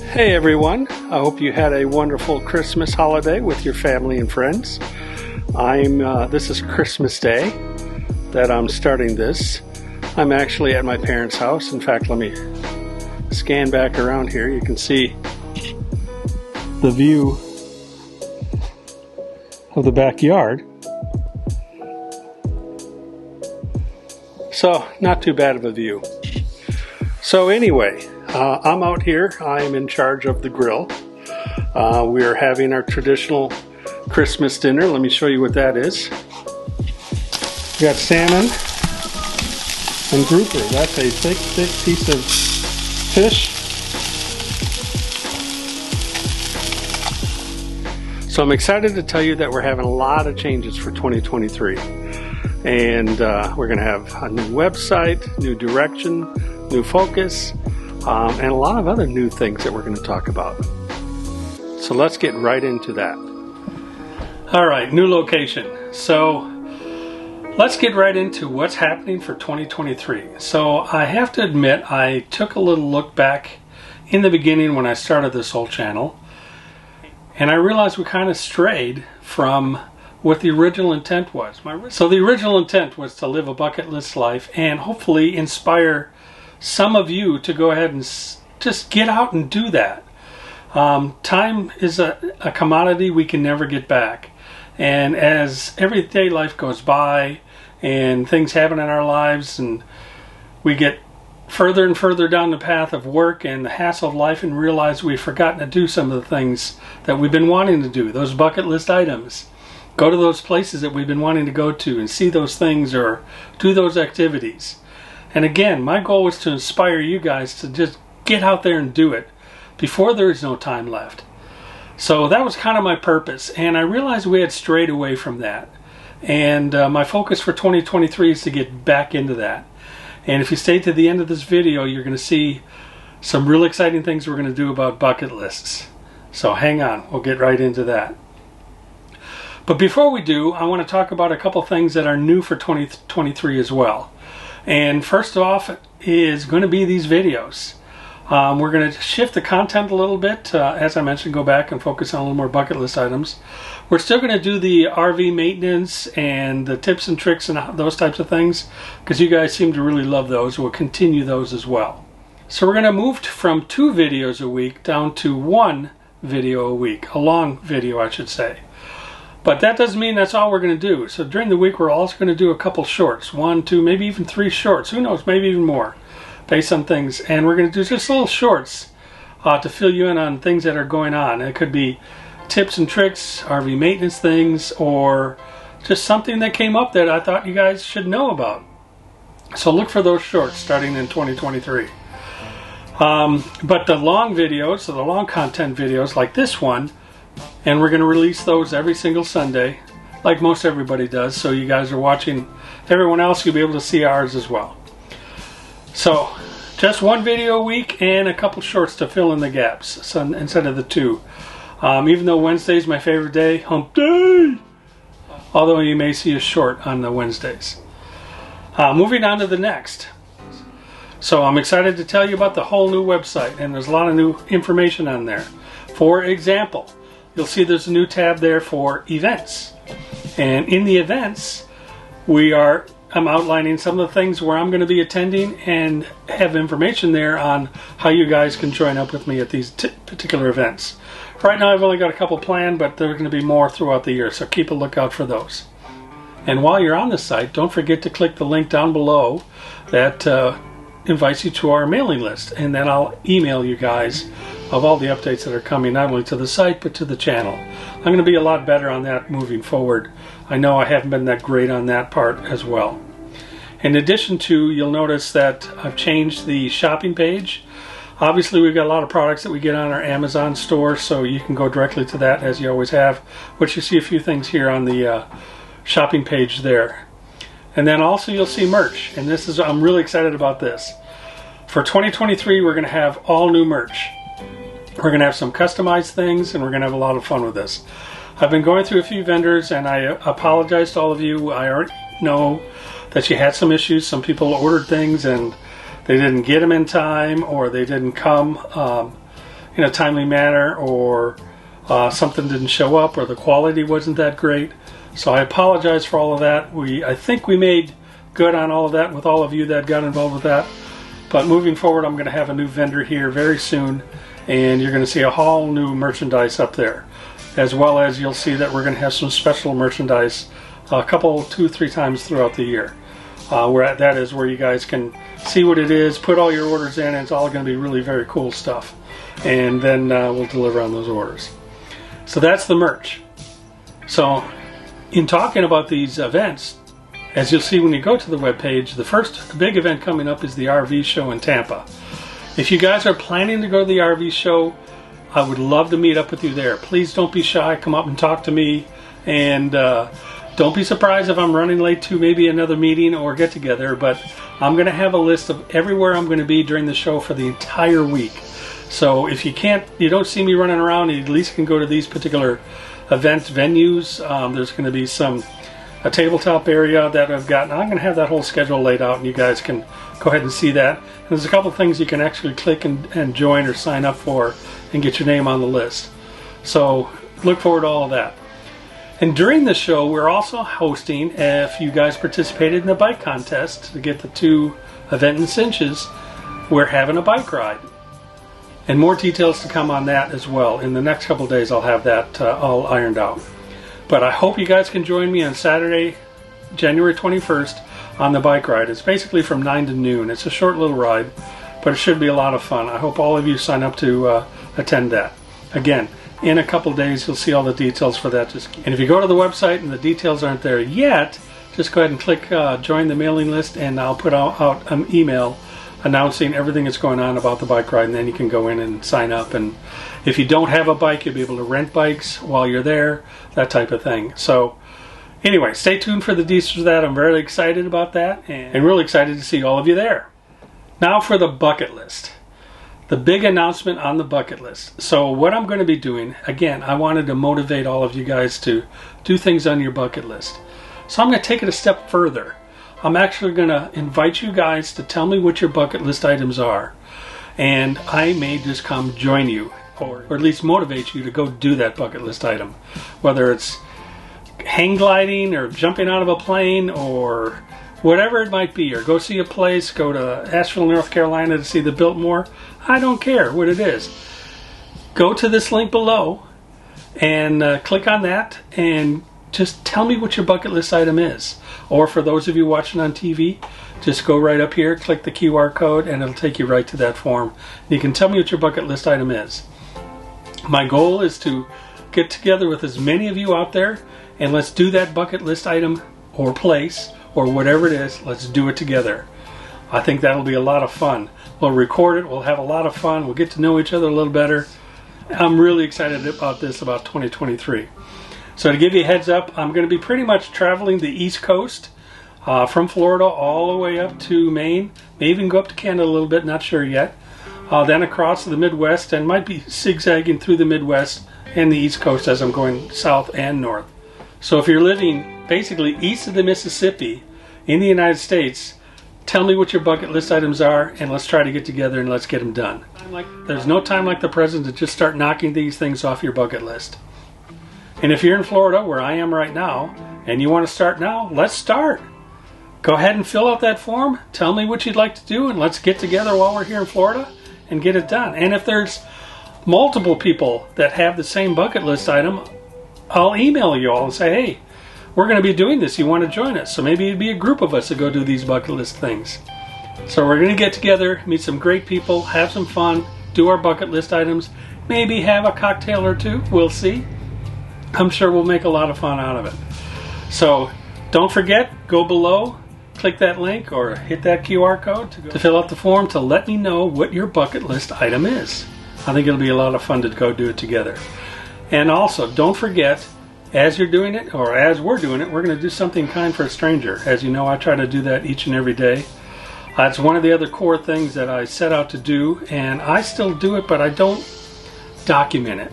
Hey everyone, I hope you had a wonderful Christmas holiday with your family and friends. This is Christmas Day that I'm starting this. I'm actually at my parents' house. In fact, let me scan back around here. You can see the view of the backyard. So, not too bad of a view. So anyway, I'm out here. I'm in charge of the grill. We are having our traditional Christmas dinner. Let me show you what that is. We got salmon and grouper. That's a thick piece of fish. So I'm excited to tell you that we're having a lot of changes for 2023. And we're going to have a new website, new direction, new focus, and a lot of other new things that we're going to talk about. So let's get right into that. All right, new location. So let's get right into what's happening for 2023. So I have to admit, I took a little look back in the beginning when I started this whole channel, and I realized we kind of strayed from what the original intent was. So the original intent was to live a bucket list life and hopefully inspire some of you to go ahead and just get out and do that. Time is a commodity we can never get back. And as everyday life goes by and things happen in our lives and we get further and further down the path of work and the hassle of life and realize we've forgotten to do some of the things that we've been wanting to do, those bucket list items. Go to those places that we've been wanting to go to and see those things or do those activities. And again, my goal was to inspire you guys to just get out there and do it before there is no time left. So that was kind of my purpose, and I realized we had strayed away from that. And my focus for 2023 is to get back into that. And if you stay to the end of this video, you're going to see some real exciting things we're going to do about bucket lists. So hang on, we'll get right into that. But before we do, I want to talk about a couple things that are new for 2023 as well. And first off is going to be these videos. We're going to shift the content a little bit. As I mentioned, go back and focus on a little more bucket list items. We're still going to do the RV maintenance and the tips and tricks and those types of things because you guys seem to really love those. We'll continue those as well. So we're going to move from 2 videos a week down to 1 video a week. A long video, I should say. But that doesn't mean that's all we're going to do. So during the week, we're also going to do a couple shorts. 1, 2, maybe even 3 shorts. Who knows, maybe even more based on things. And we're going to do just little shorts to fill you in on things that are going on. It could be tips and tricks, RV maintenance things, or just something that came up that I thought you guys should know about. So look for those shorts starting in 2023. But the long videos, so the long content videos like this one, and we're going to release those every single Sunday, like most everybody does. So you guys are watching everyone else, you'll be able to see ours as well. So just 1 video a week and a couple shorts to fill in the gaps so instead of the 2. Even though Wednesday's my favorite day, hump day, although you may see a short on the Wednesdays. Moving on to the next. So I'm excited to tell you about the whole new website, and there's a lot of new information on there. For example, you'll see there's a new tab there for events. And in the events, I'm outlining some of the things where I'm going to be attending and have information there on how you guys can join up with me at these particular events. Right now I've only got a couple planned, but there are going to be more throughout the year, so keep a lookout for those. And while you're on the site, don't forget to click the link down below that invites you to our mailing list, and then I'll email you guys of all the updates that are coming, not only to the site but to the channel. I'm going to be a lot better on that moving forward. I know I haven't been that great on that part as well. In addition to, you'll notice that I've changed the shopping page. Obviously we've got a lot of products that we get on our Amazon store, so you can go directly to that as you always have, but you see a few things here on the shopping page there. And then also you'll see merch, and I'm really excited about this. For 2023 we're going to have all new merch. We're going to have some customized things, and we're going to have a lot of fun with this. I've been going through a few vendors, and I apologize to all of you. I already know that you had some issues. Some people ordered things and they didn't get them in time, or they didn't come in a timely manner, or something didn't show up, or the quality wasn't that great. So I apologize for all of that. I think we made good on all of that with all of you that got involved with that. But moving forward, I'm going to have a new vendor here very soon, and you're going to see a whole new merchandise up there, as well as you'll see that we're going to have some special merchandise a couple, 2-3 times throughout the year. That is where you guys can see what it is, put all your orders in, and it's all going to be really very cool stuff. And then we'll deliver on those orders. So that's the merch. So in talking about these events, as you'll see when you go to the webpage, the first big event coming up is the RV show in Tampa. If you guys are planning to go to the RV show, I would love to meet up with you there. Please don't be shy. Come up and talk to me. And don't be surprised if I'm running late to maybe another meeting or get together. But I'm going to have a list of everywhere I'm going to be during the show for the entire week. So if you don't see me running around, you at least can go to these particular event venues. There's going to be a tabletop area that I've got. I'm going to have that whole schedule laid out, and you guys can go ahead and see that. And there's a couple things you can actually click and join or sign up for and get your name on the list. So look forward to all of that. And during the show, we're also hosting, if you guys participated in the bike contest to get the 2 event in cinches, we're having a bike ride. And more details to come on that as well. In the next couple of days, I'll have that all ironed out. But I hope you guys can join me on Saturday, January 21st on the bike ride. It's basically from 9 to noon. It's a short little ride, but it should be a lot of fun. I hope all of you sign up to attend that. Again, in a couple of days, you'll see all the details for that. And if you go to the website and the details aren't there yet, just go ahead and click join the mailing list, and I'll put out an email announcing everything that's going on about the bike ride, and then you can go in and sign up. And if you don't have a bike, you'll be able to rent bikes while you're there, that type of thing. So anyway, stay tuned for the details of that. I'm very excited about that, and really excited to see all of you there. Now for the bucket list. The big announcement on the bucket list. So what I'm going to be doing, again, I wanted to motivate all of you guys to do things on your bucket list. So I'm going to take it a step further. I'm actually going to invite you guys to tell me what your bucket list items are. And I may just come join you, or at least motivate you to go do that bucket list item. Whether it's hang gliding, or jumping out of a plane, or whatever it might be, or go see a place, go to Asheville, North Carolina to see the Biltmore. I don't care what it is. Go to this link below and click on that and just tell me what your bucket list item is. Or for those of you watching on TV, just go right up here, click the QR code, and it'll take you right to that form. You can tell me what your bucket list item is. My goal is to get together with as many of you out there, and let's do that bucket list item or place or whatever it is. Let's do it together. I think that'll be a lot of fun. We'll record it, we'll have a lot of fun, we'll get to know each other a little better. I'm really excited about this, about 2023. So to give you a heads up, I'm going to be pretty much traveling the East Coast from Florida all the way up to Maine. May even go up to Canada a little bit, not sure yet. Then across the Midwest, and might be zigzagging through the Midwest and the East Coast as I'm going south and north. So if you're living basically east of the Mississippi in the United States, tell me what your bucket list items are, and let's try to get together and let's get them done. There's no time like the present to just start knocking these things off your bucket list. And if you're in Florida, where I am right now, and you want to start now, let's start. Go ahead and fill out that form. Tell me what you'd like to do, and let's get together while we're here in Florida and get it done. And if there's multiple people that have the same bucket list item, I'll email you all and say, hey, we're going to be doing this. You want to join us? So maybe it'd be a group of us to go do these bucket list things. So we're going to get together, meet some great people, have some fun, do our bucket list items, maybe have a cocktail or two. We'll see. I'm sure we'll make a lot of fun out of it. So don't forget, go below, click that link or hit that QR code to fill out the form to let me know what your bucket list item is. I think it'll be a lot of fun to go do it together. And also, don't forget, as you're doing it, or as we're doing it, we're going to do something kind for a stranger. As you know, I try to do that each and every day. It's one of the other core things that I set out to do, and I still do it, but I don't document it.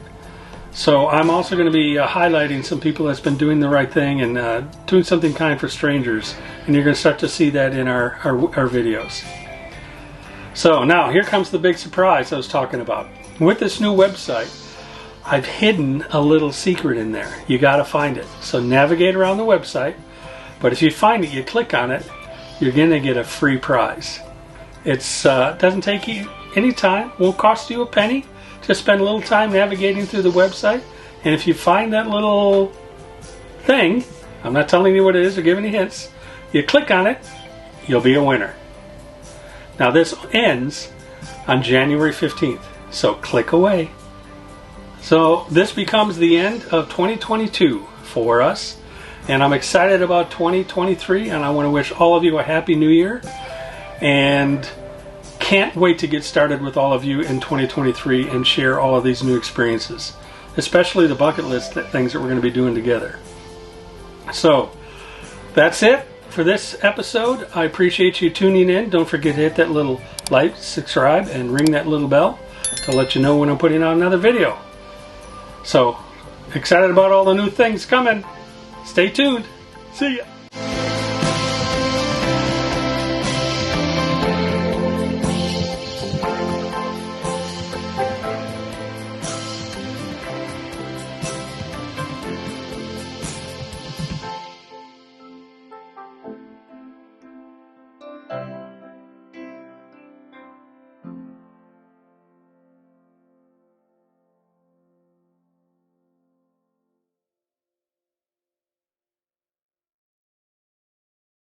So I'm also going to be highlighting some people that's been doing the right thing and doing something kind for strangers. And you're going to start to see that in our videos. So now, here comes the big surprise I was talking about. With this new website, I've hidden a little secret in there. You got to find it. So navigate around the website, but if you find it, you click on it, you're going to get a free prize. It doesn't take you any time, won't cost you a penny. Just spend a little time navigating through the website, and if you find that little thing, I'm not telling you what it is or giving you hints, you click on it, you'll be a winner. Now this ends on January 15th, so click away. So this becomes the end of 2022 for us, and I'm excited about 2023, and I want to wish all of you a happy new year, and can't wait to get started with all of you in 2023 and share all of these new experiences, especially the bucket list things that we're going to be doing together. So that's it for this episode. I appreciate you tuning in. Don't forget to hit that little like, subscribe, and ring that little bell to let you know when I'm putting out another video. So excited about all the new things coming. Stay tuned. See ya.